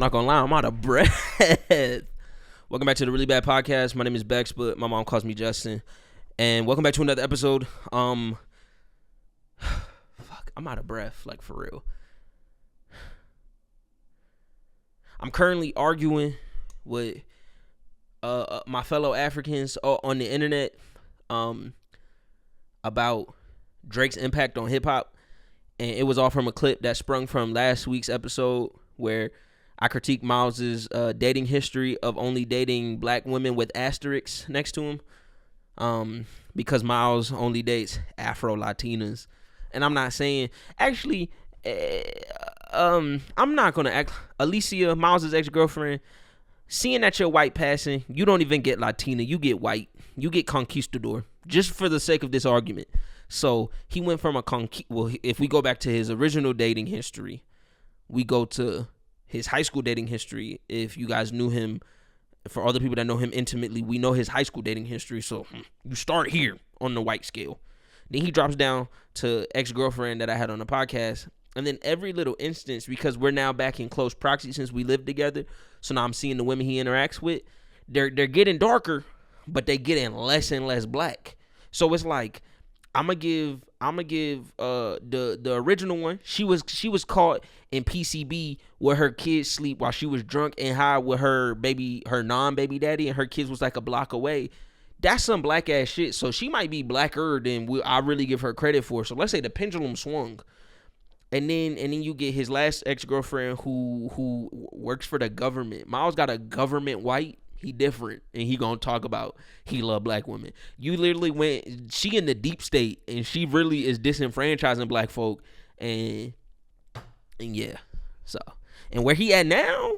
not gonna lie, I'm out of breath. Welcome back to the Really Bad Podcast. My name is Bex, but my mom calls me Justin. And welcome back to another episode. Fuck, I'm out of breath, like for real. I'm currently arguing with my fellow Africans on the internet about Drake's impact on hip hop. And it was all from a clip that sprung from last week's episode where I critiqued Miles's dating history of only dating black women with asterisks next to him, because Miles only dates Afro-Latinas. And I'm not saying, actually, I'm not going to act, Alicia, Miles's ex-girlfriend, seeing that you're white passing, you don't even get Latina, you get white, you get conquistador, just for the sake of this argument. So he went from well, if we go back to his original dating history, we go to his high school dating history. If you guys knew him, for other people that know him intimately, we know his high school dating history. So you start here on the white scale. Then he drops down to ex-girlfriend that I had on the podcast. And then every little instance, because we're now back in close proxy since we lived together. So now I'm seeing the women he interacts with. They're getting darker, but they getting less and less black. So it's like, I'm gonna give the original one. She was caught in PCB where her kids sleep while she was drunk and high with her non-baby daddy, and her kids was like a block away. That's some black ass shit. So she might be blacker than I really give her credit for. So let's say the pendulum swung, and then you get his last ex-girlfriend who works for the government. Miles got a government white. He different, and he gonna talk about he love black women. You literally she in the deep state, and she really is disenfranchising black folk, and yeah. So, and where he at now,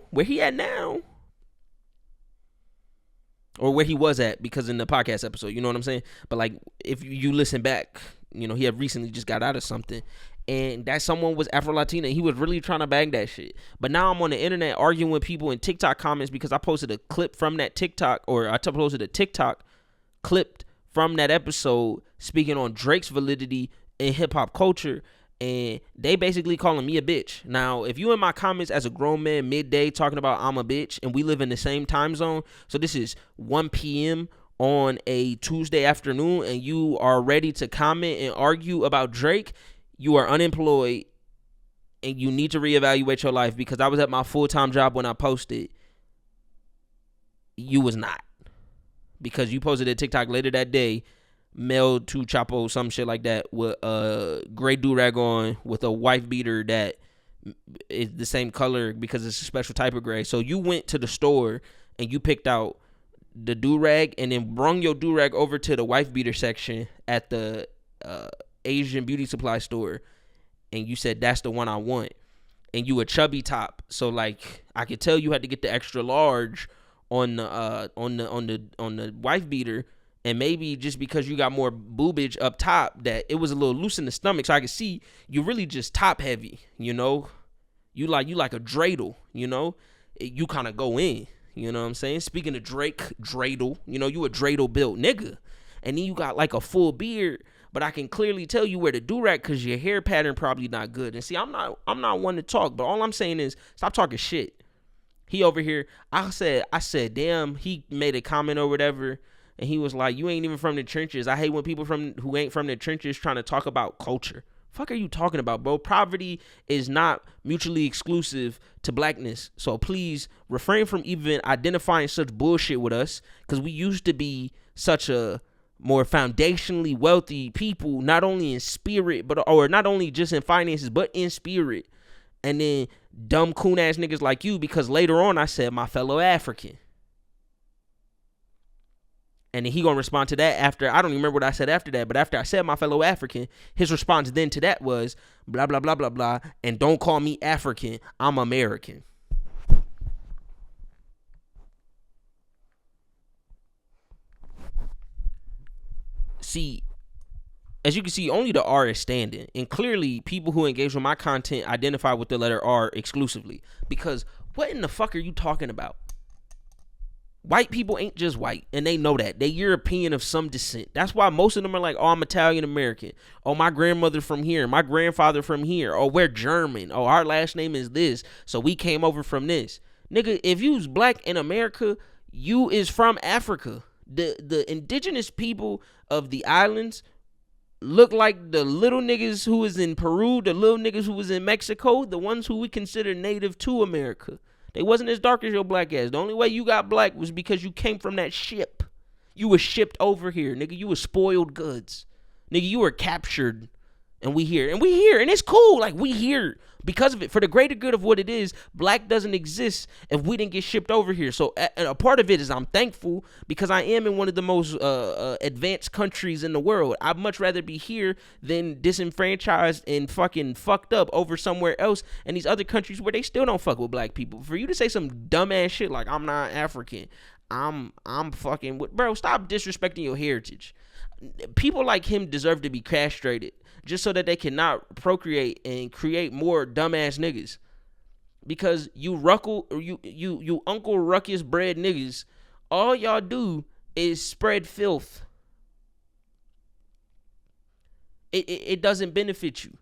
or where he was at, because in the podcast episode, you know what I'm saying? But like, if you listen back, you know, he had recently just got out of something, and that someone was Afro-Latina. He was really trying to bang that shit. But now I'm on the internet arguing with people in TikTok comments because I posted a clip from that TikTok, or I posted a TikTok clipped from that episode speaking on Drake's validity in hip-hop culture, and they basically calling me a bitch. Now, if you in my comments as a grown man midday talking about I'm a bitch, and we live in the same time zone, so this is 1 p.m. on a Tuesday afternoon, and you are ready to comment and argue about Drake, you are unemployed, and you need to reevaluate your life, because I was at my full-time job when I posted. You was not. Because you posted a TikTok later that day, Mel to Chapo, some shit like that, with a gray do-rag on with a wife beater that is the same color because it's a special type of gray. So you went to the store and you picked out the do-rag and then brung your do-rag over to the wife beater section at the Asian beauty supply store, and you said that's the one I want, and you a chubby top, so like I could tell you had to get the extra large on the wife beater, and maybe just because you got more boobage up top that it was a little loose in the stomach, so I could see you really just top heavy, you know, you like a dreidel, you know, you kind of go in, you know what I'm saying? Speaking of Drake, dreidel, you know, you a dreidel built nigga, and then you got like a full beard. But I can clearly tell you where to do rag because your hair pattern probably not good. And see, I'm not one to talk, but all I'm saying is stop talking shit. He over here, I said, damn, he made a comment or whatever, and he was like, you ain't even from the trenches. I hate when people who ain't from the trenches trying to talk about culture. Fuck are you talking about, bro? Poverty is not mutually exclusive to blackness. So please refrain from even identifying such bullshit with us, because we used to be such a more foundationally wealthy people, not only in spirit, or not only just in finances, but in spirit. And then dumb coon ass niggas like you, because later on I said my fellow African. And then he gonna respond to that after, I don't even remember what I said after that, but after I said my fellow African, his response then to that was blah, blah, blah, blah, blah, and don't call me African, I'm American. See, as you can see, only the R is standing. And clearly, people who engage with my content identify with the letter R exclusively. Because what in the fuck are you talking about? White people ain't just white, and they know that. They European of some descent. That's why most of them are like, oh, I'm Italian American. Oh, my grandmother from here. My grandfather from here. Oh, we're German. Oh, our last name is this, so we came over from this. Nigga, if you's black in America, you is from Africa. The indigenous people of the islands look like the little niggas who was in Peru, the little niggas who was in Mexico, the ones who we consider native to America. They wasn't as dark as your black ass. The only way you got black was because you came from that ship. You were shipped over here, nigga. You were spoiled goods. Nigga, you were captured. And we here. And it's cool. Like, we here because of it. For the greater good of what it is, black doesn't exist if we didn't get shipped over here. So a part of it is I'm thankful because I am in one of the most advanced countries in the world. I'd much rather be here than disenfranchised and fucking fucked up over somewhere else in these other countries where they still don't fuck with black people. For you to say some dumbass shit like I'm not African, I'm fucking with, bro, stop disrespecting your heritage. People like him deserve to be castrated just so that they cannot procreate and create more dumbass niggas. Because you Uncle Ruckus bred niggas, all y'all do is spread filth. It doesn't benefit you.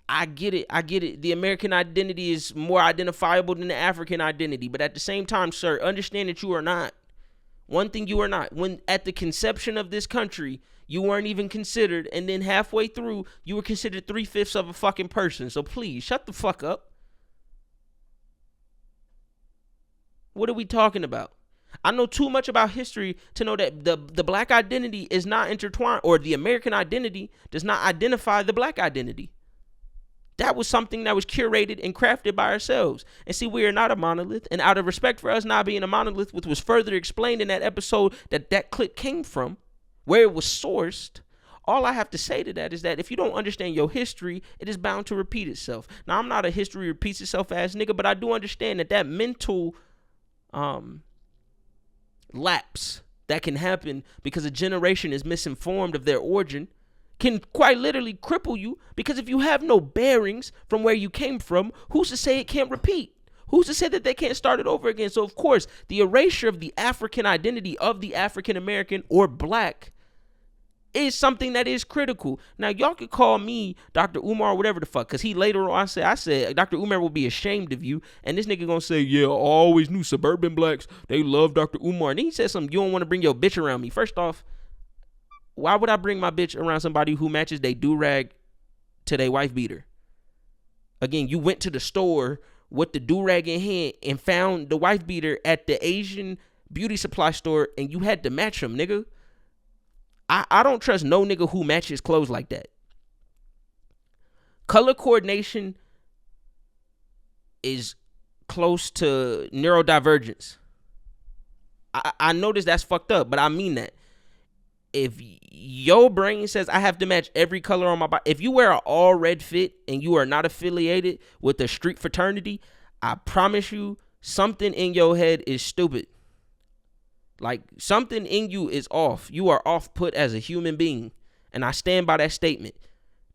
I get it. The American identity is more identifiable than the African identity. But at the same time, sir, understand that you are not. One thing you are not. When at the conception of this country, you weren't even considered. And then halfway through, you were considered 3/5 of a fucking person. So please, shut the fuck up. What are we talking about? I know too much about history to know that the black identity is not intertwined, or the American identity does not identify the black identity. That was something that was curated and crafted by ourselves. And see, we are not a monolith. And out of respect for us not being a monolith, which was further explained in that episode that clip came from, where it was sourced, all I have to say to that is that if you don't understand your history, it is bound to repeat itself. Now, I'm not a history repeats itself ass nigga, but I do understand that mental lapse that can happen because a generation is misinformed of their origin can quite literally cripple you, because if you have no bearings from where you came from, who's to say it can't repeat? Who's to say that they can't start it over again? So, of course, the erasure of the African identity of the African American or black is something that is critical. Now, y'all could call me Dr. Umar or whatever the fuck, because he later on, I said, Dr. Umar will be ashamed of you. And this nigga gonna say, yeah, I always knew suburban blacks, they love Dr. Umar. And then he said something, you don't want to bring your bitch around me. First off, why would I bring my bitch around somebody who matches they do-rag to their wife beater? Again, you went to the store with the do-rag in hand and found the wife beater at the Asian beauty supply store, and you had to match them, nigga. I don't trust no nigga who matches clothes like that. Color coordination is close to neurodivergence. I notice that's fucked up, but I mean that. If your brain says I have to match every color on my body, if you wear an all red fit and you are not affiliated with the street fraternity, I promise you something in your head is stupid. Like, something in you is off. You are off put as a human being. And I stand by that statement.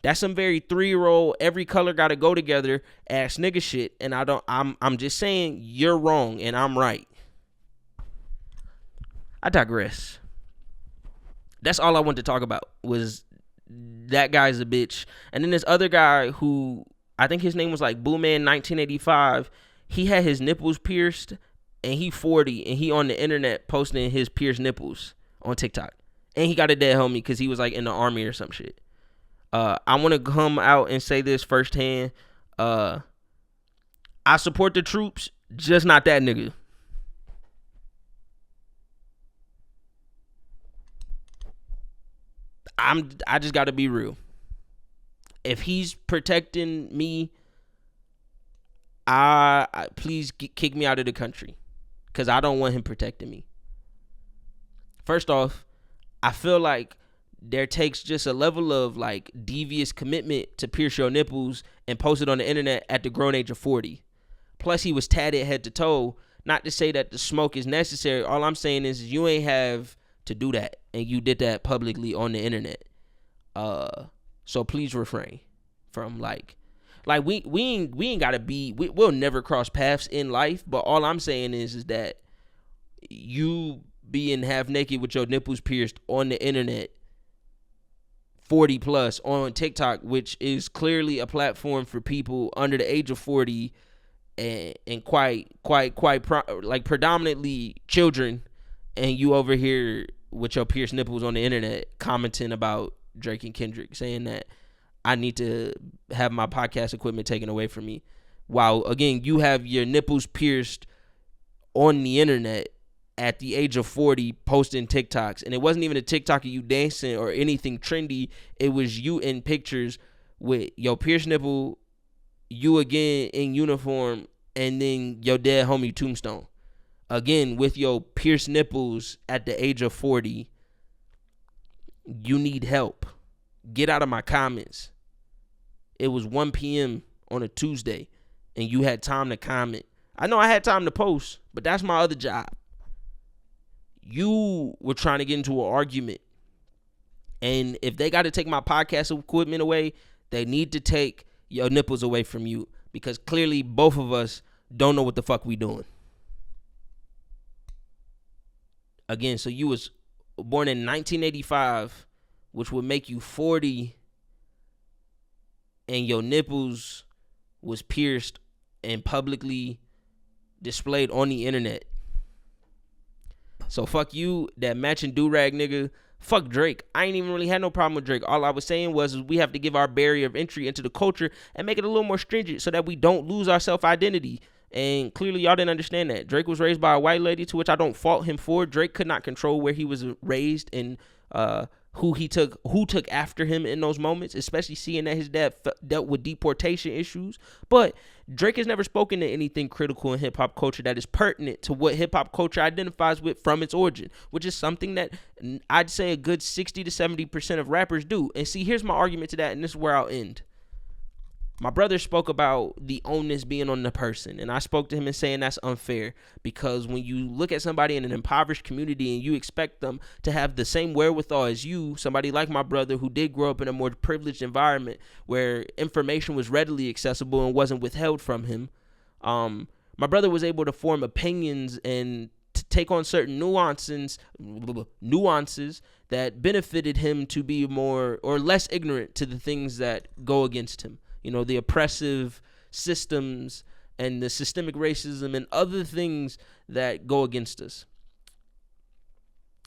That's some very 3-year-old, every color gotta go together ass nigga shit. And I'm just saying you're wrong and I'm right. I digress. That's all I wanted to talk about, was that guy's a bitch. And then this other guy who, I think his name was like Booman 1985. He had his nipples pierced, and he 40, and he on the internet posting his pierced nipples on TikTok. And he got a dead homie because he was like in the army or some shit. I want to come out and say this firsthand. I support the troops, just not that nigga. I just gotta be real. If he's protecting me, I please kick me out of the country, because I don't want him protecting me. First off, I feel like there takes just a level of like devious commitment to pierce your nipples and post it on the internet at the grown age of 40. Plus, he was tatted head to toe. Not to say that the smoke is necessary. All I'm saying is you ain't have to do that, and you did that publicly on the internet. So please refrain from like we ain't gotta be, we'll never cross paths in life, but all I'm saying is that you being half naked with your nipples pierced on the internet, 40 plus, on TikTok, which is clearly a platform for people under the age of 40, and like predominantly children, and you over here with your pierced nipples on the internet commenting about Drake and Kendrick, saying that I need to have my podcast equipment taken away from me, while again you have your nipples pierced on the internet at the age of 40 posting TikToks. And it wasn't even a TikTok of you dancing or anything trendy. It was you in pictures with your pierced nipple, you again in uniform, and then your dead homie tombstone. Again, with your pierced nipples at the age of 40, you need help. Get out of my comments. It was 1 p.m. on a Tuesday, and you had time to comment. I know I had time to post, but that's my other job. You were trying to get into an argument, and if they got to take my podcast equipment away, they need to take your nipples away from you, because clearly both of us don't know what the fuck we doing. Again, so you was born in 1985, which would make you 40, and your nipples was pierced and publicly displayed on the internet. So fuck you, that matching do-rag nigga. Fuck Drake. I ain't even really had no problem with Drake. All I was saying was we have to give our barrier of entry into the culture and make it a little more stringent so that we don't lose our self-identity. And clearly y'all didn't understand that. Drake was raised by a white lady, to which I don't fault him for. Drake could not control where he was raised and who took after him in those moments, especially seeing that his dad dealt with deportation issues. But Drake has never spoken to anything critical in hip-hop culture that is pertinent to what hip-hop culture identifies with from its origin, which is something that I'd say a good 60 to 70% of rappers do. And see, here's my argument to that, and this is where I'll end. My brother spoke about the onus being on the person, and I spoke to him and saying that's unfair, because when you look at somebody in an impoverished community and you expect them to have the same wherewithal as you, somebody like my brother who did grow up in a more privileged environment where information was readily accessible and wasn't withheld from him, my brother was able to form opinions and to take on certain nuances that benefited him to be more or less ignorant to the things that go against him. You know, the oppressive systems and the systemic racism and other things that go against us.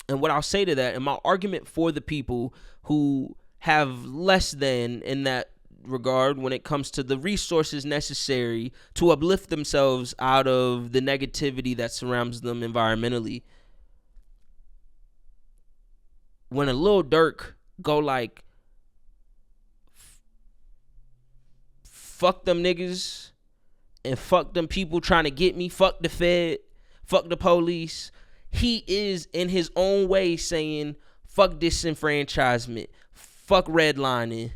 And what I'll say to that, and my argument for the people who have less than in that regard when it comes to the resources necessary to uplift themselves out of the negativity that surrounds them environmentally. When a Lil Durk go like, fuck them niggas and fuck them people trying to get me, fuck the Fed, fuck the police, he is in his own way saying fuck disenfranchisement, fuck redlining,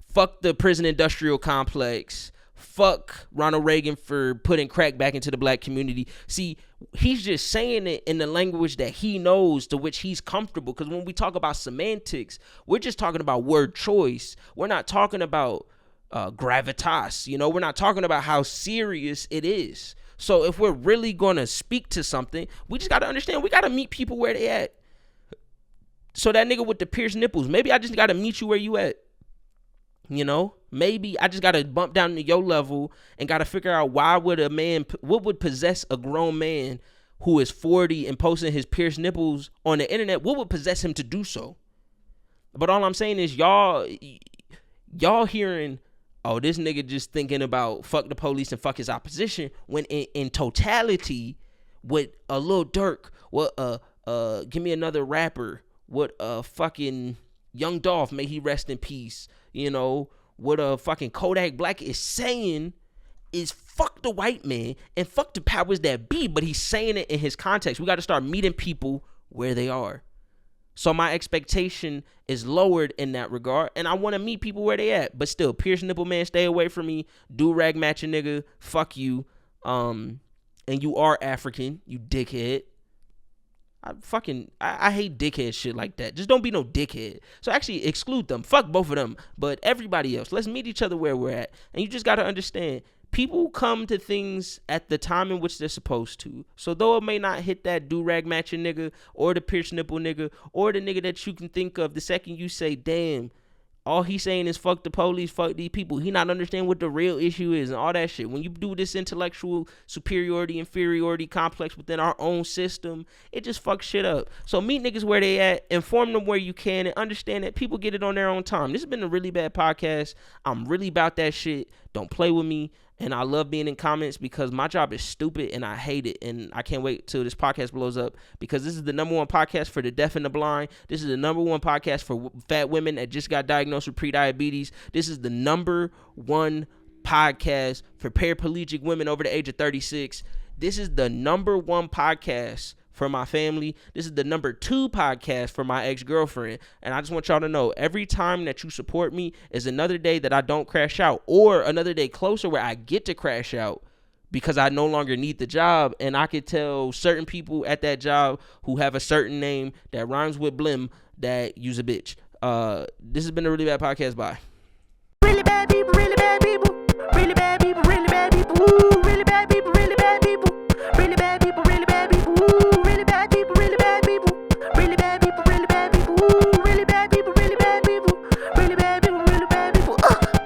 fuck the prison industrial complex, fuck Ronald Reagan for putting crack back into the black community. See, he's just saying it in the language that he knows, to which he's comfortable. Because when we talk about semantics, we're just talking about word choice. We're not talking about gravitas. You know, we're not talking about how serious it is. So if we're really going to speak to something, we just got to understand, we got to meet people where they at. So that nigga with the pierced nipples, maybe I just got to meet you where you at. You know, maybe I just got to bump down to your level and got to figure out what would possess a grown man who is 40 and posting his pierced nipples on the internet. What would possess him to do so? But all I'm saying is y'all hearing, oh, this nigga just thinking about fuck the police and fuck his opposition, when in totality, with a Lil Durk, what give me another rapper, what fucking Young Dolph, may he rest in peace, you know, what a fucking Kodak Black is saying is fuck the white man and fuck the powers that be, but he's saying it in his context. We got to start meeting people where they are. So my expectation is lowered in that regard, and I want to meet people where they at. But still, pierced nipple man, stay away from me. Do-rag matching nigga, fuck you. And you are African, you dickhead. I hate dickhead shit like that. Just don't be no dickhead. So actually exclude them. Fuck both of them. But everybody else, let's meet each other where we're at. And you just got to understand, people come to things at the time in which they're supposed to. So though it may not hit that do-rag matching nigga or the pierced nipple nigga or the nigga that you can think of the second you say, damn, All he's saying is fuck the police, fuck these people. He not understand what the real issue is and all that shit. When you do this intellectual superiority, inferiority complex within our own system, it just fucks shit up. So meet niggas where they at, inform them where you can, and understand that people get it on their own time. This has been a really bad podcast. I'm really about that shit. Don't play with me. And I love being in comments because my job is stupid and I hate it. And I can't wait till this podcast blows up because this is the number one podcast for the deaf and the blind. This is the number one podcast for fat women that just got diagnosed with prediabetes. This is the number one podcast for paraplegic women over the age of 36. This is the number one podcast for my family. This is the number 2 podcast for my ex-girlfriend. And I just want y'all to know, every time that you support me is another day that I don't crash out, or another day closer where I get to crash out because I no longer need the job. And I could tell certain people at that job who have a certain name that rhymes with blim that use a bitch. This has been a really bad podcast. Bye. Really bad people, really bad people, really bad people, really bad people. Woo.